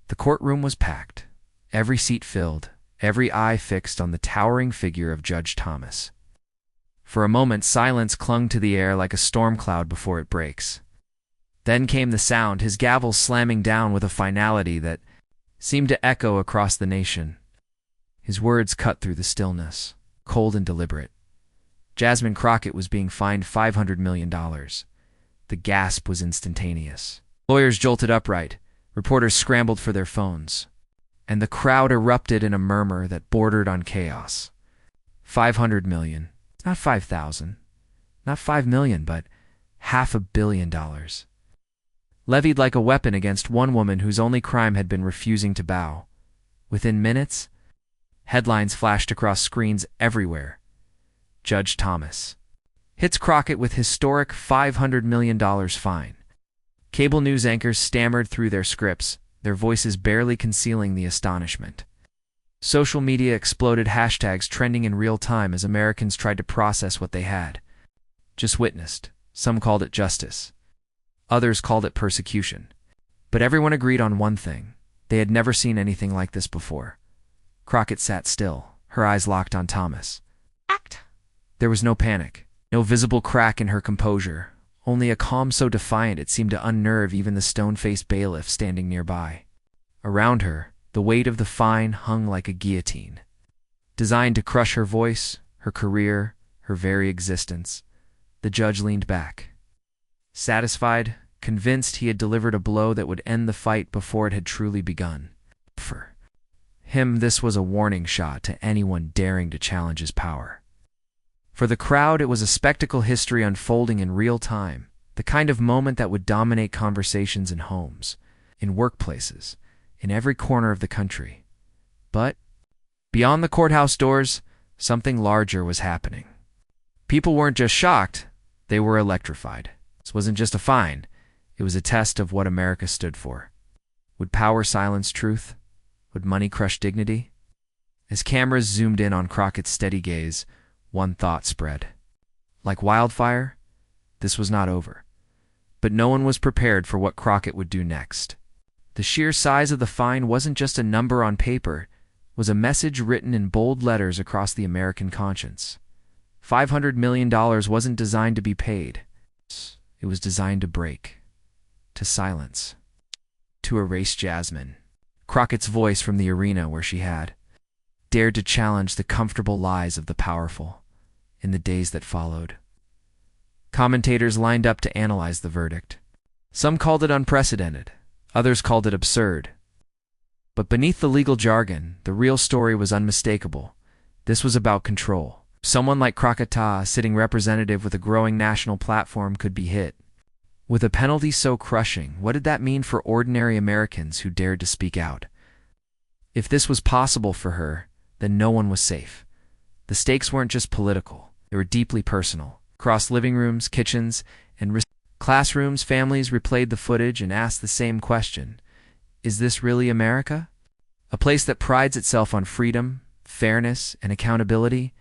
The courtroom was packed, every seat filled, every eye fixed on the towering figure of Judge Thomas. For a moment, silence clung to the air like a storm cloud before it breaks. Then came the sound, his gavel slamming down with a finality that seemed to echo across the nation. His words cut through the stillness, cold and deliberate. Jasmine Crockett was being fined $500 million. The gasp was instantaneous. Lawyers jolted upright. Reporters scrambled for their phones. And the crowd erupted in a murmur that bordered on chaos. 500 million. Not 5,000. Not 5 million, but $500 million. Levied like a weapon against one woman whose only crime had been refusing to bow. Within minutes, headlines flashed across screens everywhere. Judge Thomas hits Crockett with historic $500 million fine. Cable news anchors stammered through their scripts, their voices barely concealing the astonishment. Social media exploded, hashtags trending in real time as Americans tried to process what they had just witnessed. Some called it justice. Others called it persecution. But everyone agreed on one thing. They had never seen anything like this before. Crockett sat still, her eyes locked on Thomas. Act! There was no panic, no visible crack in her composure, only a calm so defiant it seemed to unnerve even the stone-faced bailiff standing nearby. Around her, the weight of the fine hung like a guillotine, designed to crush her voice, her career, her very existence. The judge leaned back. Satisfied, convinced he had delivered a blow that would end the fight before it had truly begun. For him, this was a warning shot to anyone daring to challenge his power. For the crowd, it was a spectacle history unfolding in real time, the kind of moment that would dominate conversations in homes, in workplaces, in every corner of the country. But beyond the courthouse doors, something larger was happening. People weren't just shocked, they were electrified. This wasn't just a fine, it was a test of what America stood for. Would power silence truth? Would money crush dignity? As cameras zoomed in on Crockett's steady gaze, one thought spread. Like wildfire, this was not over. But no one was prepared for what Crockett would do next. The sheer size of the fine wasn't just a number on paper, it was a message written in bold letters across the American conscience. $500 million wasn't designed to be paid. It was designed to break, to silence, to erase Jasmine, Crockett's voice from the arena where she had dared to challenge the comfortable lies of the powerful. In the days that followed, commentators lined up to analyze the verdict. Some called it unprecedented, others called it absurd. But beneath the legal jargon, the real story was unmistakable. This was about control. Someone like Crockett, a sitting representative with a growing national platform, could be hit. With a penalty so crushing, what did that mean for ordinary Americans who dared to speak out? If this was possible for her, then no one was safe. The stakes weren't just political. They were deeply personal. Across living rooms, kitchens, and classrooms, families replayed the footage and asked the same question. Is this really America? A place that prides itself on freedom, fairness, and accountability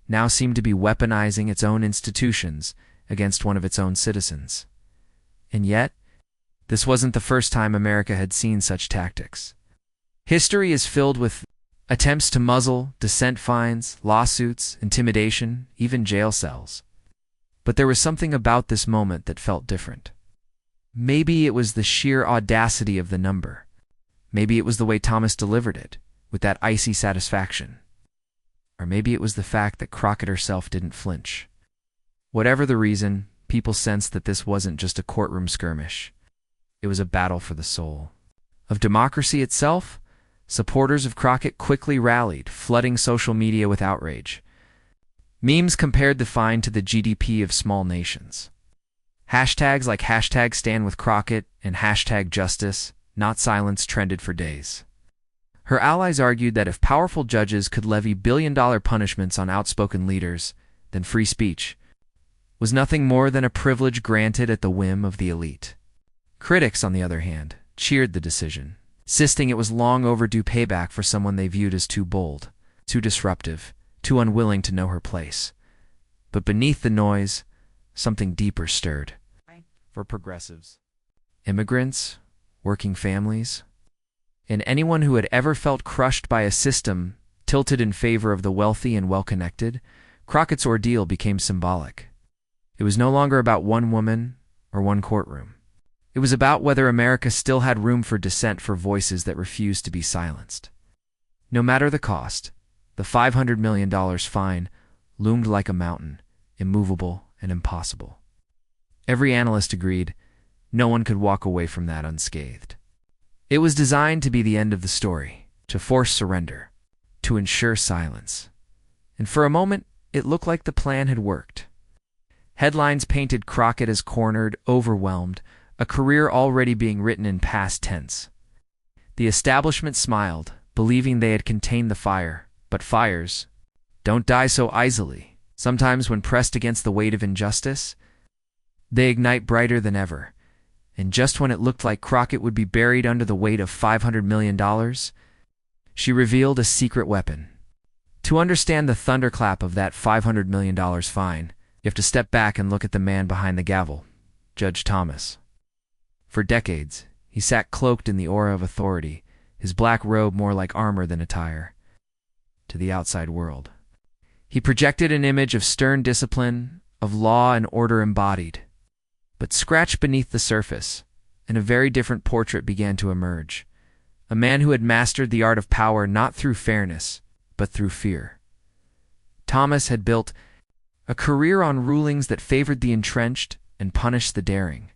now seemed to be weaponizing its own institutions against one of its own citizens. And yet, this wasn't the first time America had seen such tactics. History is filled with attempts to muzzle, dissent fines, lawsuits, intimidation, even jail cells. But there was something about this moment that felt different. Maybe it was the sheer audacity of the number. Maybe it was the way Thomas delivered it, with that icy satisfaction. Or maybe it was the fact that Crockett herself didn't flinch. Whatever the reason, people sensed that this wasn't just a courtroom skirmish. It was a battle for the soul. Of democracy itself, supporters of Crockett quickly rallied, flooding social media with outrage. Memes compared the fine to the GDP of small nations. Hashtags like #StandWithCrockett and #Justice, not silence trended for days. Her allies argued that if powerful judges could levy billion-dollar punishments on outspoken leaders, then free speech was nothing more than a privilege granted at the whim of the elite. Critics, on the other hand, cheered the decision, insisting it was long overdue payback for someone they viewed as too bold, too disruptive, too unwilling to know her place. But beneath the noise, something deeper stirred. For progressives, immigrants, working families, And anyone who had ever felt crushed by a system tilted in favor of the wealthy and well-connected, Crockett's ordeal became symbolic. It was no longer about one woman or one courtroom. It was about whether America still had room for dissent, for voices that refused to be silenced. No matter the cost, the $500 million fine loomed like a mountain, immovable and impossible. Every analyst agreed no one could walk away from that unscathed. It was designed to be the end of the story, to force surrender, to ensure silence. And for a moment, it looked like the plan had worked. Headlines painted Crockett as cornered, overwhelmed, a career already being written in past tense. The establishment smiled, believing they had contained the fire, but fires don't die so easily. Sometimes when pressed against the weight of injustice, they ignite brighter than ever. And just when it looked like Crockett would be buried under the weight of $500 million, she revealed a secret weapon. To understand the thunderclap of that $500 million fine, you have to step back and look at the man behind the gavel, Judge Thomas. For decades, he sat cloaked in the aura of authority, his black robe more like armor than attire. To the outside world, he projected an image of stern discipline, of law and order embodied. But scratch beneath the surface, and a very different portrait began to emerge. A man who had mastered the art of power not through fairness, but through fear. Thomas had built a career on rulings that favored the entrenched and punished the daring.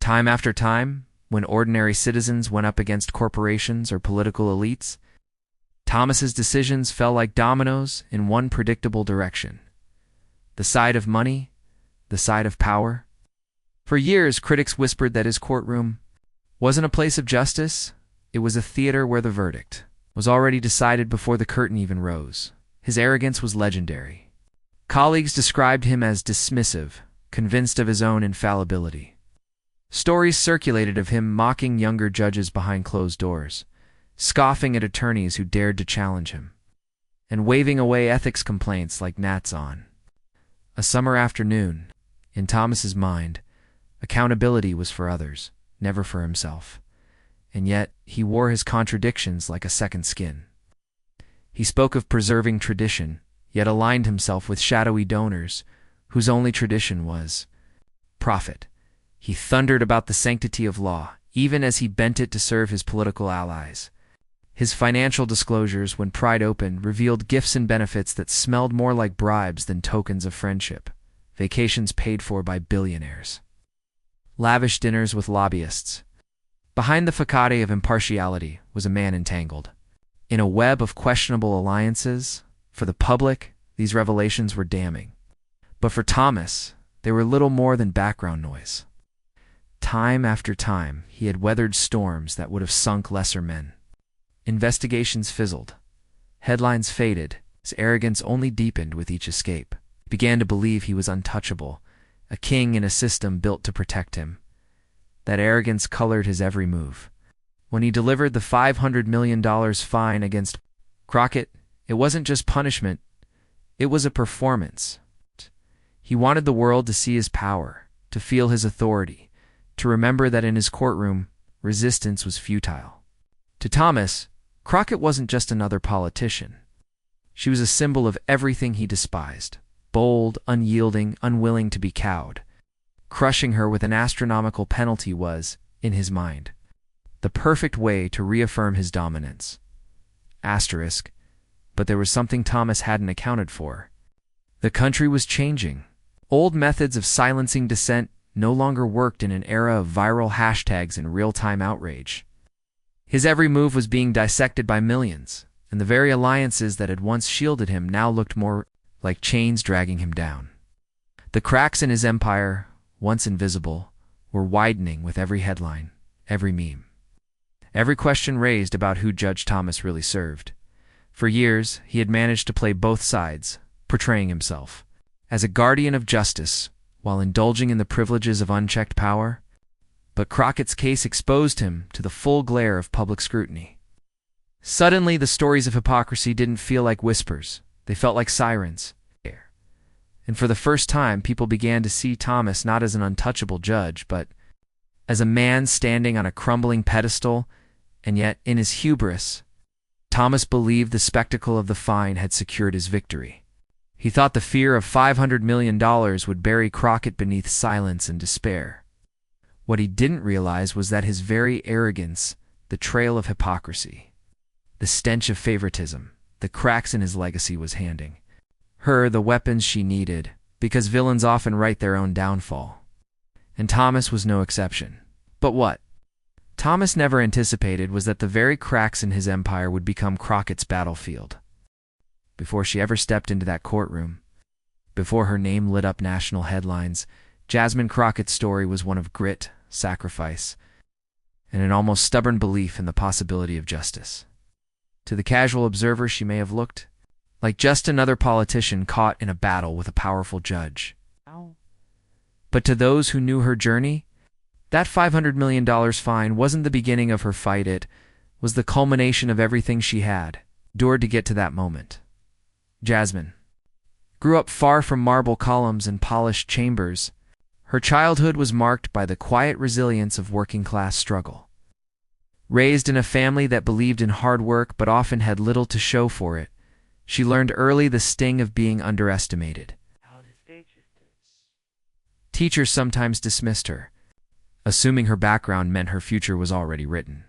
Time after time, when ordinary citizens went up against corporations or political elites, Thomas's decisions fell like dominoes in one predictable direction. The side of money, the side of power. For years, critics whispered that his courtroom wasn't a place of justice, it was a theater where the verdict was already decided before the curtain even rose. His arrogance was legendary. Colleagues described him as dismissive, convinced of his own infallibility. Stories circulated of him mocking younger judges behind closed doors, scoffing at attorneys who dared to challenge him, and waving away ethics complaints like gnats on. A summer afternoon, in Thomas's mind, accountability was for others, never for himself. And yet, he wore his contradictions like a second skin. He spoke of preserving tradition, yet aligned himself with shadowy donors whose only tradition was profit. He thundered about the sanctity of law, even as he bent it to serve his political allies. His financial disclosures, when pried open, revealed gifts and benefits that smelled more like bribes than tokens of friendship. Vacations paid for by billionaires. Lavish dinners with lobbyists. Behind the facade of impartiality was a man entangled in a web of questionable alliances. For the public, these revelations were damning. But for Thomas, they were little more than background noise. Time after time, he had weathered storms that would have sunk lesser men. Investigations fizzled. Headlines faded. His arrogance only deepened with each escape. He began to believe he was untouchable, a king in a system built to protect him. That arrogance colored his every move. When he delivered the $500 million fine against Crockett, it wasn't just punishment, it was a performance. He wanted the world to see his power, to feel his authority, to remember that in his courtroom, resistance was futile. To Thomas, Crockett wasn't just another politician. She was a symbol of everything he despised, bold, unyielding, unwilling to be cowed. Crushing her with an astronomical penalty was, in his mind, the perfect way to reaffirm his dominance. Asterisk, but there was something Thomas hadn't accounted for. The country was changing. Old methods of silencing dissent no longer worked in an era of viral hashtags and real-time outrage. His every move was being dissected by millions, and the very alliances that had once shielded him now looked more like chains dragging him down. The cracks in his empire, once invisible, were widening with every headline, every meme. Every question raised about who Judge Thomas really served. For years, he had managed to play both sides, portraying himself as a guardian of justice while indulging in the privileges of unchecked power. But Crockett's case exposed him to the full glare of public scrutiny. Suddenly, the stories of hypocrisy didn't feel like whispers. They felt like sirens. And for the first time, people began to see Thomas not as an untouchable judge, but as a man standing on a crumbling pedestal And yet, in his hubris, Thomas believed the spectacle of the fine had secured his victory. He thought the fear of $500 million would bury Crockett beneath silence and despair. What he didn't realize was that his very arrogance, the trail of hypocrisy, the stench of favoritism, the cracks in his legacy was handing her the weapons she needed, because villains often write their own downfall. And Thomas was no exception. But what Thomas never anticipated was that the very cracks in his empire would become Crockett's battlefield. Before she ever stepped into that courtroom, before her name lit up national headlines, Jasmine Crockett's story was one of grit, sacrifice, and an almost stubborn belief in the possibility of justice. To the casual observer, she may have looked like just another politician caught in a battle with a powerful judge. But to those who knew her journey, that $500 million fine wasn't the beginning of her fight. It was the culmination of everything she had endured to get to that moment. Jasmine grew up far from marble columns and polished chambers. Her childhood was marked by the quiet resilience of working-class struggle. Raised in a family that believed in hard work but often had little to show for it, she learned early the sting of being underestimated. Teachers sometimes dismissed her, assuming her background meant her future was already written.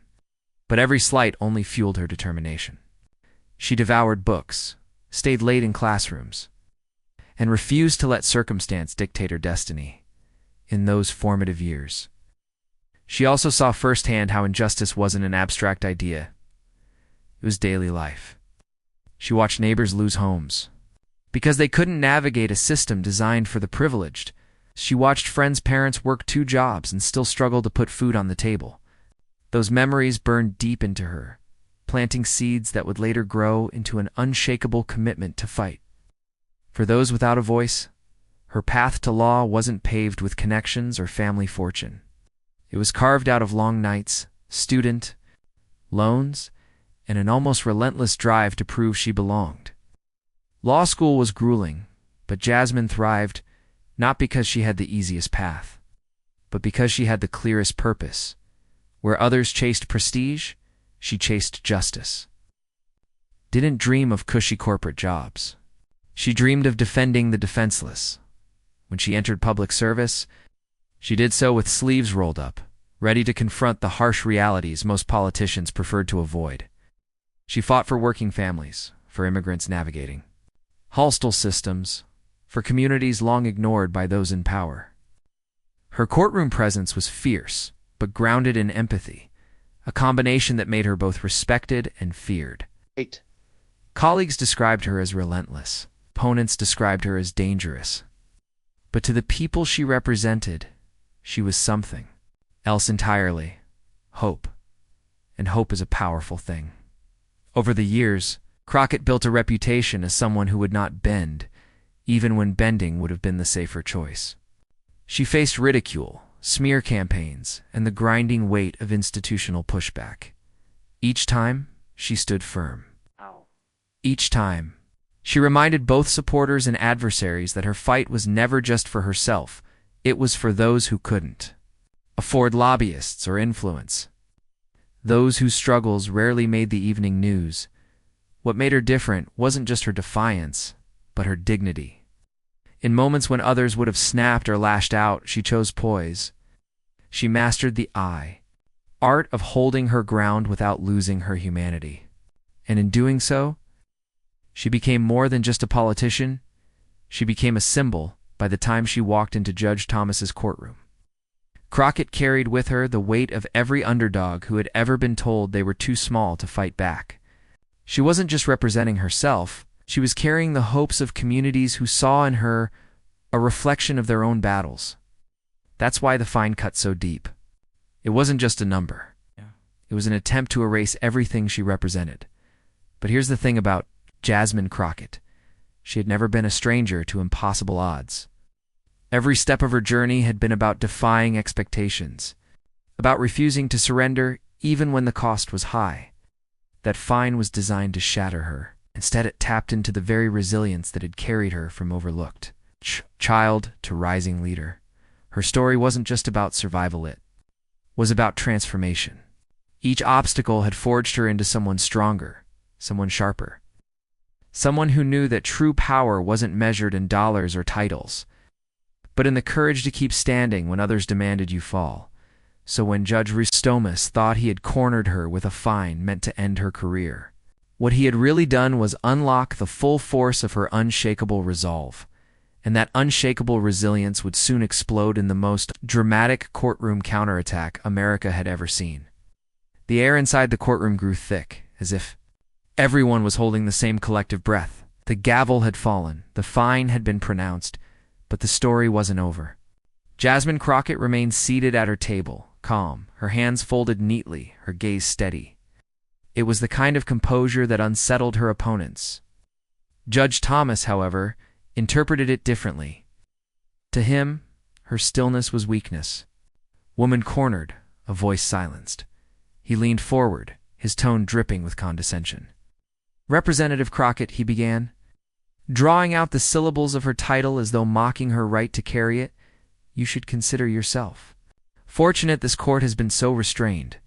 But every slight only fueled her determination. She devoured books, stayed late in classrooms, and refused to let circumstance dictate her destiny. In those formative years, she also saw firsthand how injustice wasn't an abstract idea. It was daily life. She watched neighbors lose homes because they couldn't navigate a system designed for the privileged. She watched friends' parents work 2 jobs and still struggle to put food on the table. Those memories burned deep into her, planting seeds that would later grow into an unshakable commitment to fight. For those without a voice, her path to law wasn't paved with connections or family fortune. It was carved out of long nights, student loans, and an almost relentless drive to prove she belonged. Law school was grueling, but Jasmine thrived, not because she had the easiest path, but because she had the clearest purpose. Where others chased prestige, she chased justice. Didn't dream of cushy corporate jobs. She dreamed of defending the defenseless. When she entered public service, she did so with sleeves rolled up, ready to confront the harsh realities most politicians preferred to avoid. She fought for working families, for immigrants navigating hostile systems, for communities long ignored by those in power. Her courtroom presence was fierce, but grounded in empathy, a combination that made her both respected and feared. 8. Colleagues described her as relentless. Opponents described her as dangerous. But to the people she represented, she was something else entirely. Hope. And hope is a powerful thing. Over the years, Crockett built a reputation as someone who would not bend, even when bending would have been the safer choice. She faced ridicule, smear campaigns, and the grinding weight of institutional pushback. Each time, she stood firm. Each time, she reminded both supporters and adversaries that her fight was never just for herself, it was for those who couldn't afford lobbyists or influence. Those whose struggles rarely made the evening news. What made her different wasn't just her defiance, but her dignity. In moments when others would have snapped or lashed out, she chose poise. She mastered the art of holding her ground without losing her humanity. And in doing so, she became more than just a politician. She became a symbol by the time she walked into Judge Thomas's courtroom. Crockett carried with her the weight of every underdog who had ever been told they were too small to fight back. She wasn't just representing herself, she was carrying the hopes of communities who saw in her a reflection of their own battles. That's why the fine cut so deep. It wasn't just a number. It was an attempt to erase everything she represented. But here's the thing about Jasmine Crockett. She had never been a stranger to impossible odds. Every step of her journey had been about defying expectations, about refusing to surrender even when the cost was high. That fine was designed to shatter her. Instead, it tapped into the very resilience that had carried her from overlooked child to rising leader. Her story wasn't just about survival, it was about transformation. Each obstacle had forged her into someone stronger, someone sharper. Someone who knew that true power wasn't measured in dollars or titles, but in the courage to keep standing when others demanded you fall. So when Judge Ristomas thought he had cornered her with a fine meant to end her career, what he had really done was unlock the full force of her unshakable resolve, and that unshakable resilience would soon explode in the most dramatic courtroom counterattack America had ever seen. The air inside the courtroom grew thick, as if everyone was holding the same collective breath. The gavel had fallen, the fine had been pronounced, but the story wasn't over. Jasmine Crockett remained seated at her table, calm, her hands folded neatly, her gaze steady. It was the kind of composure that unsettled her opponents. Judge Thomas, however, interpreted it differently. To him, her stillness was weakness. Woman cornered, a voice silenced. He leaned forward, his tone dripping with condescension. "Representative Crockett," he began, drawing out the syllables of her title as though mocking her right to carry it, "you should consider yourself. Fortunate this court has been so restrained.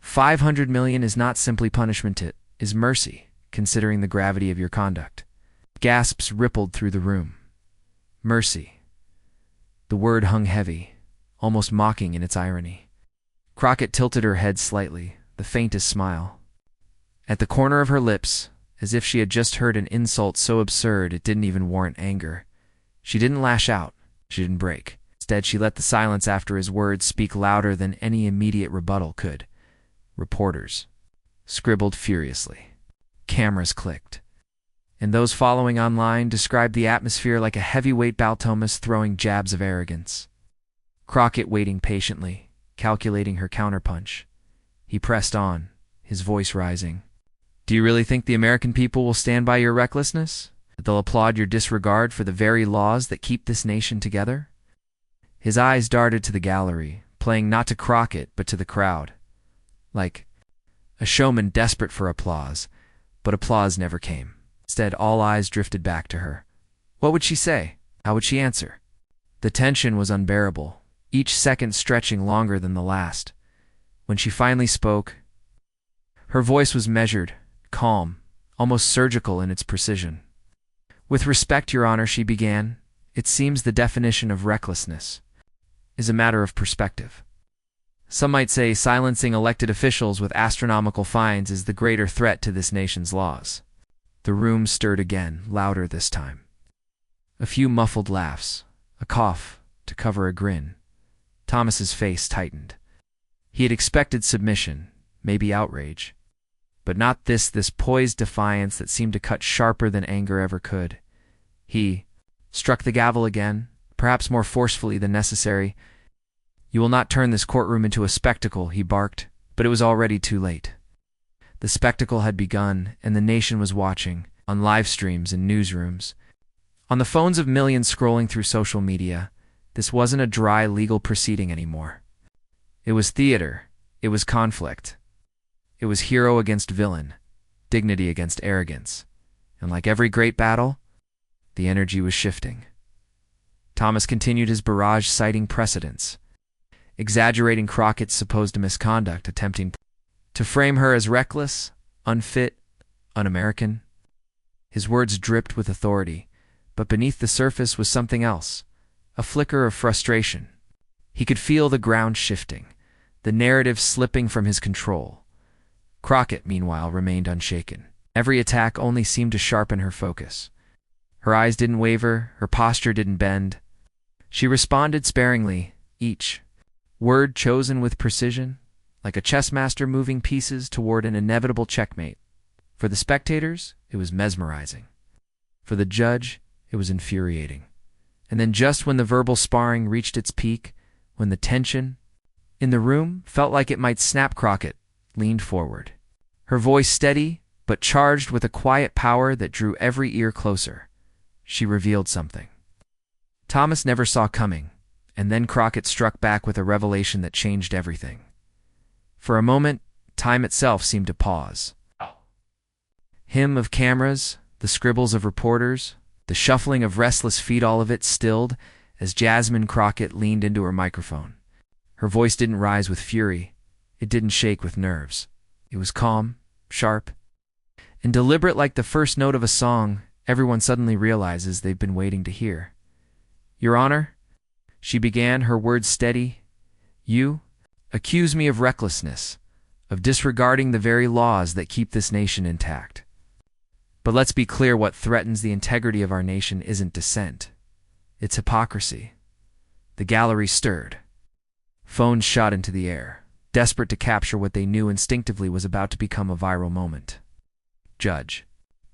500 million is not simply punishment, it is mercy, considering the gravity of your conduct." Gasps rippled through the room. Mercy. The word hung heavy, almost mocking in its irony. Crockett tilted her head slightly, the faintest smile. At the corner of her lips, as if she had just heard an insult so absurd it didn't even warrant anger. She didn't lash out, she didn't break. Instead, she let the silence after his words speak louder than any immediate rebuttal could. Reporters scribbled furiously. Cameras clicked. And those following online described the atmosphere like a heavyweight Baltomas throwing jabs of arrogance. Crockett waiting patiently, calculating her counterpunch. He pressed on, his voice rising. "Do you really think the American people will stand by your recklessness? That they'll applaud your disregard for the very laws that keep this nation together?" His eyes darted to the gallery, playing not to Crockett but to the crowd. Like a showman desperate for applause, but applause never came. Instead, all eyes drifted back to her. What would she say? How would she answer? The tension was unbearable, each second stretching longer than the last. When she finally spoke, her voice was measured, calm, almost surgical in its precision. "With respect, Your Honor," she began, "it seems the definition of recklessness is a matter of perspective. Some might say silencing elected officials with astronomical fines is the greater threat to this nation's laws." The room stirred again, louder this time. A few muffled laughs, a cough to cover a grin. Thomas's face tightened. He had expected submission, maybe outrage, but not this poised defiance that seemed to cut sharper than anger ever could. He struck the gavel again, perhaps more forcefully than necessary. "You will not turn this courtroom into a spectacle," he barked, but it was already too late. The spectacle had begun, and the nation was watching, on live streams and newsrooms. On the phones of millions scrolling through social media, this wasn't a dry legal proceeding anymore. It was theater, it was conflict. It was hero against villain, dignity against arrogance. And like every great battle, the energy was shifting. Thomas continued his barrage, citing precedents, exaggerating Crockett's supposed misconduct, attempting to frame her as reckless, unfit, un-American. His words dripped with authority, but beneath the surface was something else, a flicker of frustration. He could feel the ground shifting, the narrative slipping from his control. Crockett, meanwhile, remained unshaken. Every attack only seemed to sharpen her focus. Her eyes didn't waver, her posture didn't bend. She responded sparingly, each word chosen with precision, like a chess master moving pieces toward an inevitable checkmate. For the spectators, it was mesmerizing. For the judge, it was infuriating. And then just when the verbal sparring reached its peak, when the tension in the room felt like it might snap, Crockett leaned forward. Her voice steady, but charged with a quiet power that drew every ear closer. She revealed something Thomas never saw coming, and then Crockett struck back with a revelation that changed everything. For a moment, time itself seemed to pause. Hymn of cameras, the scribbles of reporters, the shuffling of restless feet, all of it stilled as Jasmine Crockett leaned into her microphone. Her voice didn't rise with fury. It didn't shake with nerves. It was calm, sharp, and deliberate like the first note of a song everyone suddenly realizes they've been waiting to hear. "Your Honor," she began, her words steady, "you accuse me of recklessness, of disregarding the very laws that keep this nation intact. But let's be clear, what threatens the integrity of our nation isn't dissent. It's hypocrisy." The gallery stirred. Phones shot into the air, desperate to capture what they knew instinctively was about to become a viral moment. "Judge."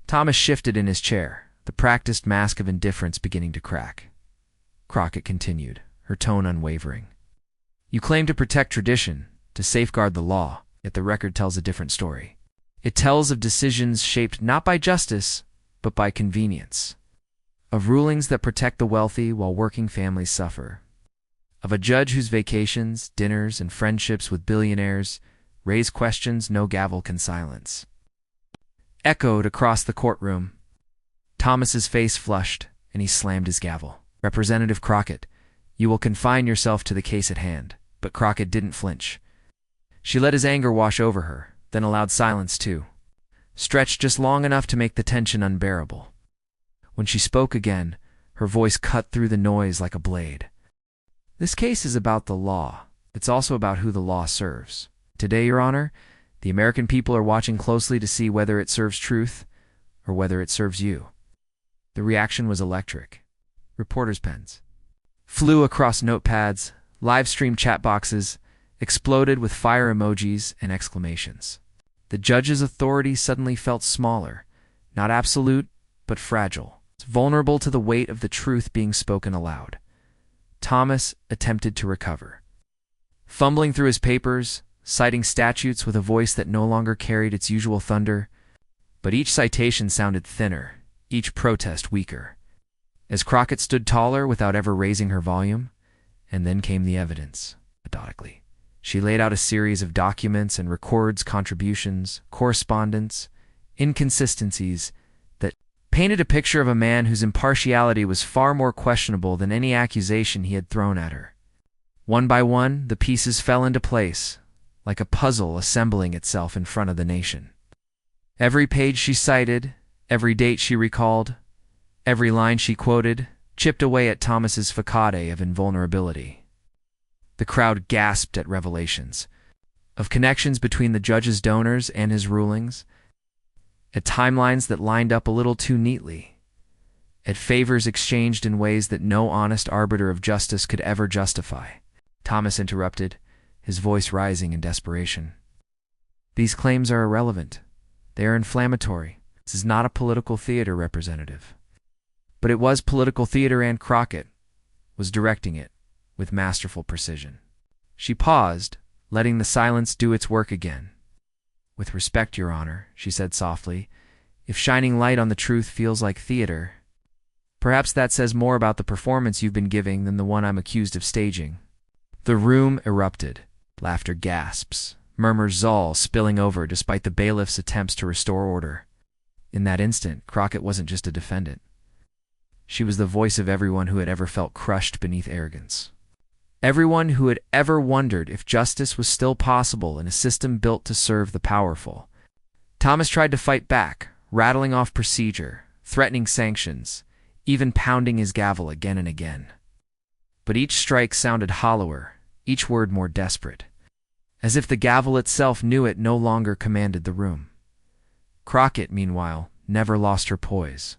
Thomas shifted in his chair, the practiced mask of indifference beginning to crack. Crockett continued, her tone unwavering. "You claim to protect tradition, to safeguard the law, yet the record tells a different story. It tells of decisions shaped not by justice, but by convenience. Of rulings that protect the wealthy while working families suffer. Of a judge whose vacations, dinners, and friendships with billionaires raise questions no gavel can silence." Echoed across the courtroom. Thomas's face flushed, and he slammed his gavel. "Representative Crockett, you will confine yourself to the case at hand." But Crockett didn't flinch. She let his anger wash over her, then allowed silence too, stretched just long enough to make the tension unbearable. When she spoke again, her voice cut through the noise like a blade. "This case is about the law. It's also about who the law serves. Today, Your Honor, the American people are watching closely to see whether it serves truth or whether it serves you." The reaction was electric. Reporters' pens flew across notepads, live-stream chat boxes exploded with fire emojis and exclamations. The judge's authority suddenly felt smaller, not absolute, but fragile, vulnerable to the weight of the truth being spoken aloud. Thomas attempted to recover, fumbling through his papers, citing statutes with a voice that no longer carried its usual thunder, but each citation sounded thinner, each protest weaker. As Crockett stood taller without ever raising her volume, and then came the evidence, methodically. She laid out a series of documents and records, contributions, correspondence, inconsistencies that painted a picture of a man whose impartiality was far more questionable than any accusation he had thrown at her. One by one, the pieces fell into place, like a puzzle assembling itself in front of the nation. Every page she cited, every date she recalled, every line she quoted, chipped away at Thomas's facade of invulnerability. The crowd gasped at revelations of connections between the judge's donors and his rulings, at timelines that lined up a little too neatly, at favors exchanged in ways that no honest arbiter of justice could ever justify. Thomas interrupted, his voice rising in desperation. "These claims are irrelevant. They are inflammatory. This is not a political theater, Representative." But it was political theater, and Crockett was directing it with masterful precision. She paused, letting the silence do its work again. "With respect, Your Honor," she said softly, "if shining light on the truth feels like theater, perhaps that says more about the performance you've been giving than the one I'm accused of staging." The room erupted. Laughter, gasps, murmurs, all spilling over despite the bailiff's attempts to restore order. In that instant, Crockett wasn't just a defendant. She was the voice of everyone who had ever felt crushed beneath arrogance. Everyone who had ever wondered if justice was still possible in a system built to serve the powerful. Thomas tried to fight back, rattling off procedure, threatening sanctions, even pounding his gavel again and again. But each strike sounded hollower, each word more desperate, as if the gavel itself knew it no longer commanded the room. Crockett, meanwhile, never lost her poise.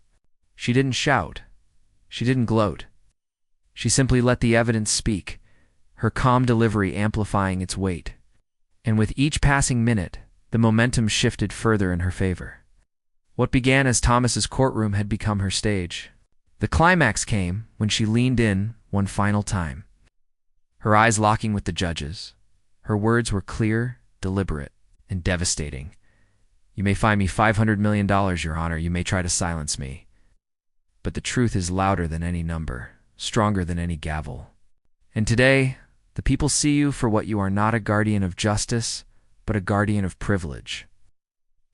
She didn't shout. She didn't gloat. She simply let the evidence speak, her calm delivery amplifying its weight. And with each passing minute, the momentum shifted further in her favor. What began as Thomas's courtroom had become her stage. The climax came when she leaned in one final time, her eyes locking with the judge's. Her words were clear, deliberate, and devastating. "You may fine me $500 million, Your Honor. You may try to silence me. But the truth is louder than any number, stronger than any gavel. And today, the people see you for what you are, not a guardian of justice, but a guardian of privilege."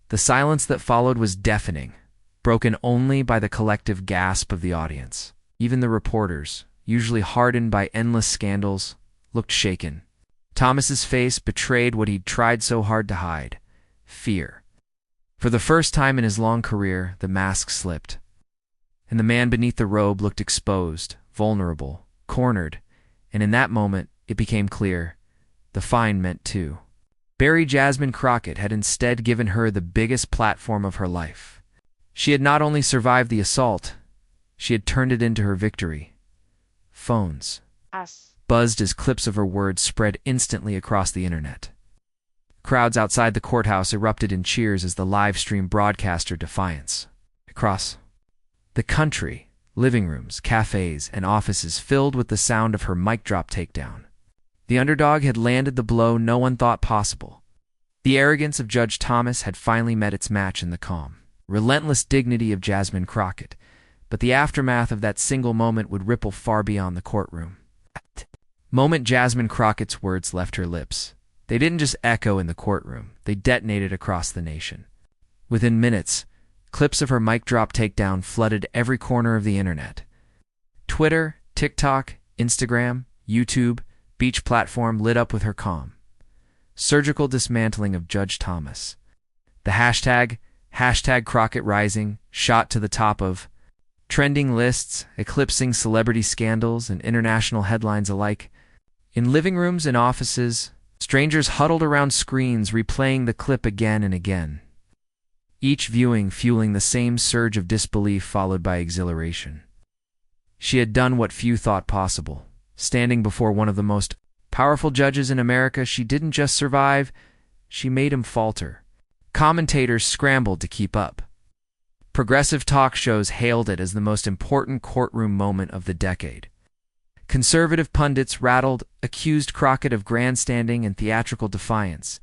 The silence that followed was deafening, broken only by the collective gasp of the audience. Even the reporters, usually hardened by endless scandals, looked shaken. Thomas's face betrayed what he'd tried so hard to hide: fear. For the first time in his long career, the mask slipped, and the man beneath the robe looked exposed, vulnerable, cornered, and in that moment, it became clear: the fine meant two. Jasmine Crockett had instead given her the biggest platform of her life. She had not only survived the assault, she had turned it into her victory. Phones buzzed as clips of her words spread instantly across the internet. Crowds outside the courthouse erupted in cheers as the live stream broadcast her defiance. Across the country, living rooms, cafes, and offices filled with the sound of her mic drop takedown. The underdog had landed the blow no one thought possible. The arrogance of Judge Thomas had finally met its match in the calm, relentless dignity of Jasmine Crockett, but the aftermath of that single moment would ripple far beyond the courtroom. The moment Jasmine Crockett's words left her lips, they didn't just echo in the courtroom, they detonated across the nation. Within minutes, clips of her mic drop takedown flooded every corner of the internet. Twitter, TikTok, Instagram, YouTube, each platform lit up with her calm, surgical dismantling of Judge Thomas. The hashtag Crockett Rising shot to the top of trending lists, eclipsing celebrity scandals and international headlines alike. In living rooms and offices, strangers huddled around screens replaying the clip again and again, each viewing fueling the same surge of disbelief followed by exhilaration. She had done what few thought possible. Standing before one of the most powerful judges in America, she didn't just survive, she made him falter. Commentators scrambled to keep up. Progressive talk shows hailed it as the most important courtroom moment of the decade. Conservative pundits accused Crockett of grandstanding and theatrical defiance,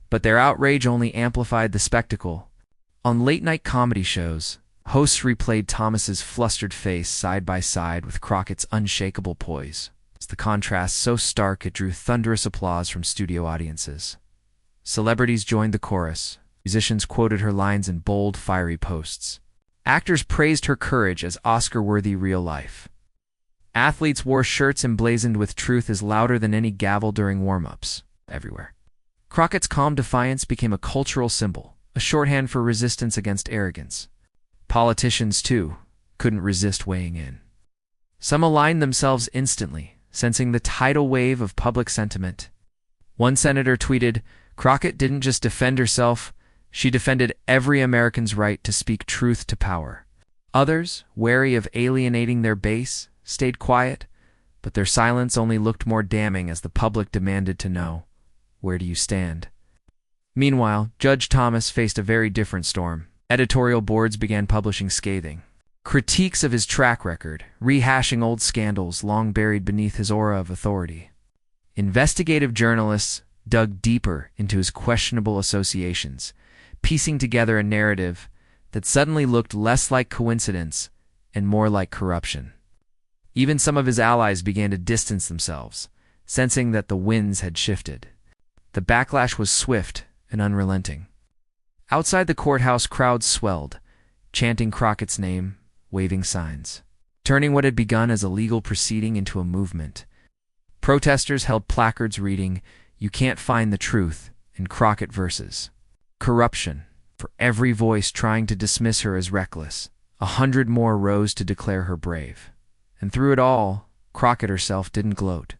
but their outrage only amplified the spectacle. On late-night comedy shows, hosts replayed Thomas's flustered face side by side with Crockett's unshakable poise. The contrast so stark it drew thunderous applause from studio audiences. Celebrities joined the chorus. Musicians quoted her lines in bold, fiery posts. Actors praised her courage as Oscar-worthy real life. Athletes wore shirts emblazoned with truth as louder than any gavel during warm-ups. Everywhere, Crockett's calm defiance became a cultural symbol, a shorthand for resistance against arrogance. Politicians, too, couldn't resist weighing in. Some aligned themselves instantly, sensing the tidal wave of public sentiment. One senator tweeted, "Crockett didn't just defend herself, she defended every American's right to speak truth to power." Others, wary of alienating their base, stayed quiet, but their silence only looked more damning as the public demanded to know, where do you stand? Meanwhile, Judge Thomas faced a very different storm. Editorial boards began publishing scathing critiques of his track record, rehashing old scandals long buried beneath his aura of authority. Investigative journalists dug deeper into his questionable associations, piecing together a narrative that suddenly looked less like coincidence and more like corruption. Even some of his allies began to distance themselves, sensing that the winds had shifted. The backlash was swift and unrelenting. Outside the courthouse, crowds swelled, chanting Crockett's name, waving signs, turning what had begun as a legal proceeding into a movement. Protesters held placards reading, "You can't find the truth," in Crockett versus corruption. For every voice trying to dismiss her as reckless, 100 more rose to declare her brave. And through it all, Crockett herself didn't gloat.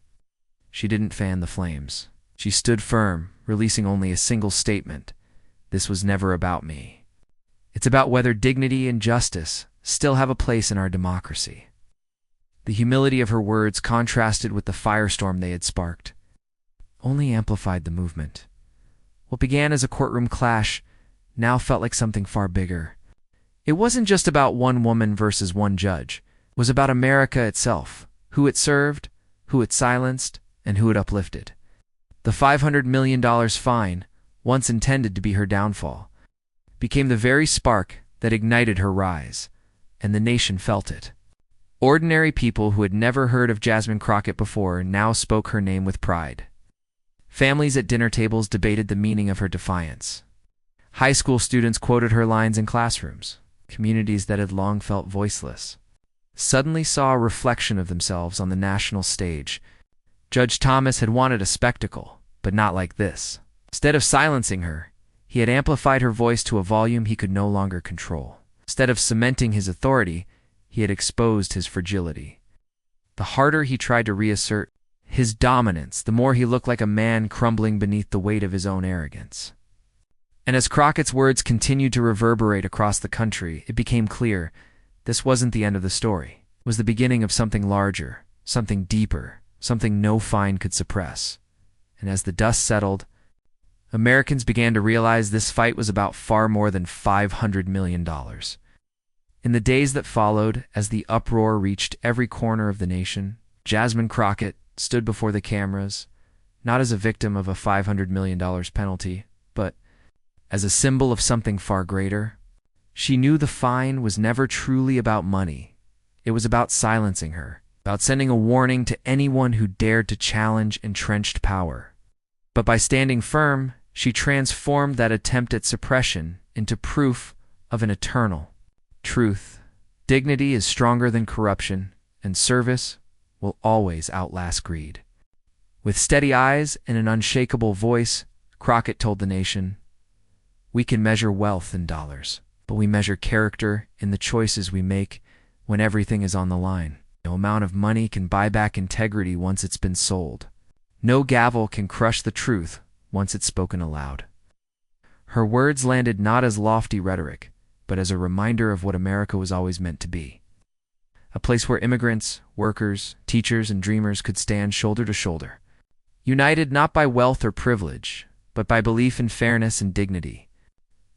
She didn't fan the flames. She stood firm, releasing only a single statement: "This was never about me. It's about whether dignity and justice still have a place in our democracy." The humility of her words, contrasted with the firestorm they had sparked, only amplified the movement. What began as a courtroom clash now felt like something far bigger. It wasn't just about one woman versus one judge. It was about America itself, who it served, who it silenced, and who it uplifted. The $500 million fine, once intended to be her downfall, became the very spark that ignited her rise, and the nation felt it. Ordinary people who had never heard of Jasmine Crockett before now spoke her name with pride. Families at dinner tables debated the meaning of her defiance. High school students quoted her lines in classrooms. Communities that had long felt voiceless suddenly saw a reflection of themselves on the national stage. Judge Thomas had wanted a spectacle, but not like this. Instead of silencing her, he had amplified her voice to a volume he could no longer control. Instead of cementing his authority, he had exposed his fragility. The harder he tried to reassert his dominance, the more he looked like a man crumbling beneath the weight of his own arrogance. And as Crockett's words continued to reverberate across the country, it became clear this wasn't the end of the story. It was the beginning of something larger, something deeper, something no fine could suppress. And as the dust settled, Americans began to realize this fight was about far more than $500 million. In the days that followed, as the uproar reached every corner of the nation, Jasmine Crockett stood before the cameras, not as a victim of a $500 million penalty, but as a symbol of something far greater. She knew the fine was never truly about money. It was about silencing her, about sending a warning to anyone who dared to challenge entrenched power. But by standing firm, she transformed that attempt at suppression into proof of an eternal truth. Dignity is stronger than corruption, and service will always outlast greed. With steady eyes and an unshakable voice, Crockett told the nation, "We can measure wealth in dollars, but we measure character in the choices we make when everything is on the line. No amount of money can buy back integrity once it's been sold. No gavel can crush the truth once it's spoken aloud." Her words landed not as lofty rhetoric, but as a reminder of what America was always meant to be. A place where immigrants, workers, teachers, and dreamers could stand shoulder to shoulder, united not by wealth or privilege, but by belief in fairness and dignity.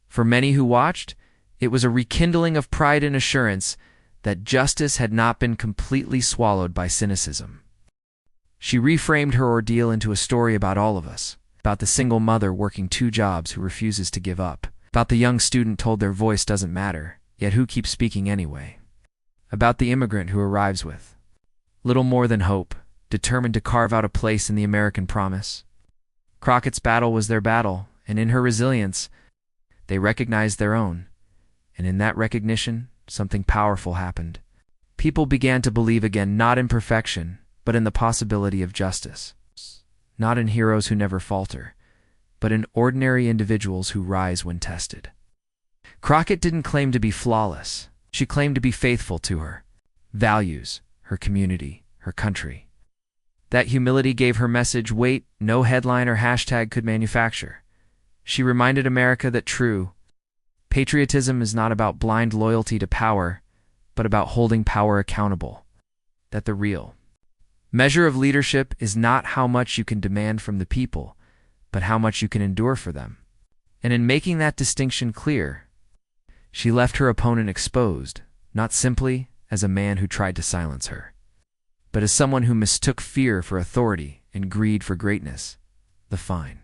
For many who watched, it was a rekindling of pride and assurance that justice had not been completely swallowed by cynicism. She reframed her ordeal into a story about all of us, about the single mother working 2 jobs who refuses to give up, about the young student told their voice doesn't matter, yet who keeps speaking anyway, about the immigrant who arrives with little more than hope, determined to carve out a place in the American promise. Crockett's battle was their battle, and in her resilience, they recognized their own. And in that recognition, something powerful happened. People began to believe again not in perfection, but in the possibility of justice. Not in heroes who never falter, but in ordinary individuals who rise when tested. Crockett didn't claim to be flawless. She claimed to be faithful to her values, her community, her country. That humility gave her message weight no headline or hashtag could manufacture. She reminded America that true patriotism is not about blind loyalty to power, but about holding power accountable. That the real measure of leadership is not how much you can demand from the people, but how much you can endure for them. And in making that distinction clear, she left her opponent exposed, not simply as a man who tried to silence her, but as someone who mistook fear for authority and greed for greatness. The fine,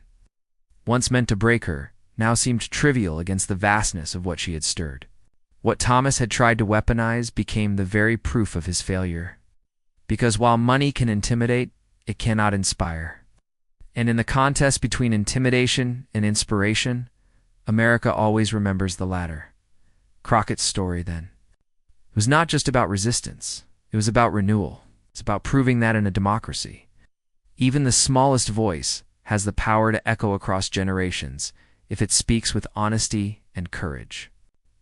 once meant to break her, now seemed trivial against the vastness of what she had stirred. What Thomas had tried to weaponize became the very proof of his failure. Because while money can intimidate, it cannot inspire. And in the contest between intimidation and inspiration, America always remembers the latter. Crockett's story, then, it was not just about resistance. It was about renewal. It's about proving that in a democracy, even the smallest voice has the power to echo across generations if it speaks with honesty and courage.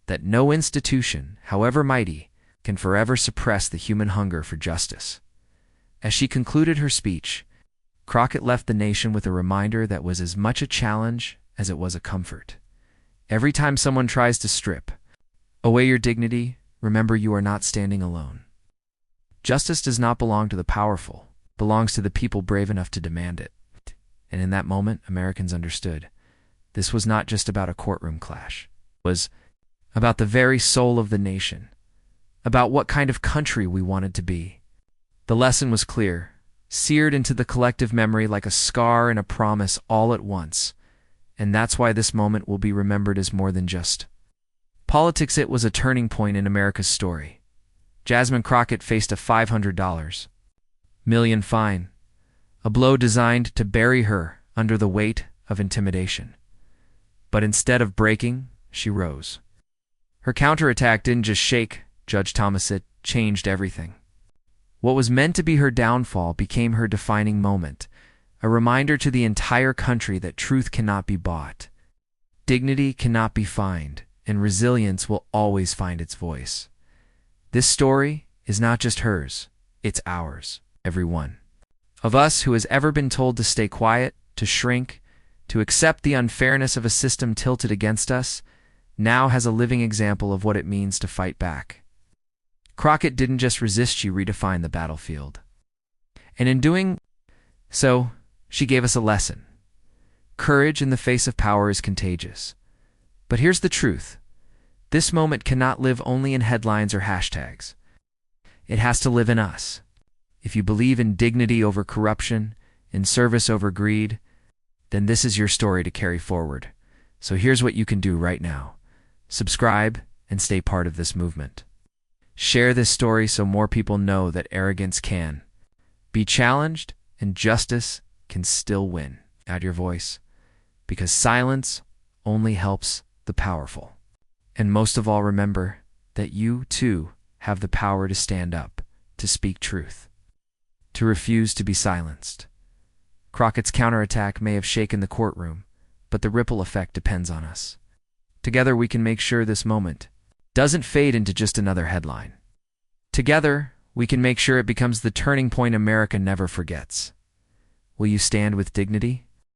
That no institution, however mighty, can forever suppress the human hunger for justice. As she concluded her speech, Crockett left the nation with a reminder that was as much a challenge as it was a comfort. Every time someone tries to strip away your dignity, remember you are not standing alone. Justice does not belong to the powerful, it belongs to the people brave enough to demand it. And in that moment, Americans understood. This was not just about a courtroom clash. It was about the very soul of the nation, about what kind of country we wanted to be. The lesson was clear, seared into the collective memory like a scar and a promise all at once. And that's why this moment will be remembered as more than just politics. It was a turning point in America's story. Jasmine Crockett faced a $500 million fine, a blow designed to bury her under the weight of intimidation. But instead of breaking, she rose. Her counterattack didn't just shake Judge Thomas, it changed everything. What was meant to be her downfall became her defining moment, a reminder to the entire country that truth cannot be bought, dignity cannot be fined, and resilience will always find its voice. This story is not just hers, it's ours, everyone. Of us who has ever been told to stay quiet, to shrink, to accept the unfairness of a system tilted against us, now has a living example of what it means to fight back. Crockett didn't just resist, she redefined the battlefield. And in doing so, she gave us a lesson. Courage in the face of power is contagious. But here's the truth. This moment cannot live only in headlines or hashtags. It has to live in us. If you believe in dignity over corruption, in service over greed, then this is your story to carry forward. So here's what you can do right now. Subscribe and stay part of this movement. Share this story so more people know that arrogance can be challenged and justice can still win. Add your voice, because silence only helps the powerful. And most of all, remember that you, too, have the power to stand up, to speak truth, to refuse to be silenced. Crockett's counterattack may have shaken the courtroom, but the ripple effect depends on us. Together we can make sure this moment doesn't fade into just another headline. Together, we can make sure it becomes the turning point America never forgets. Will you stand with dignity?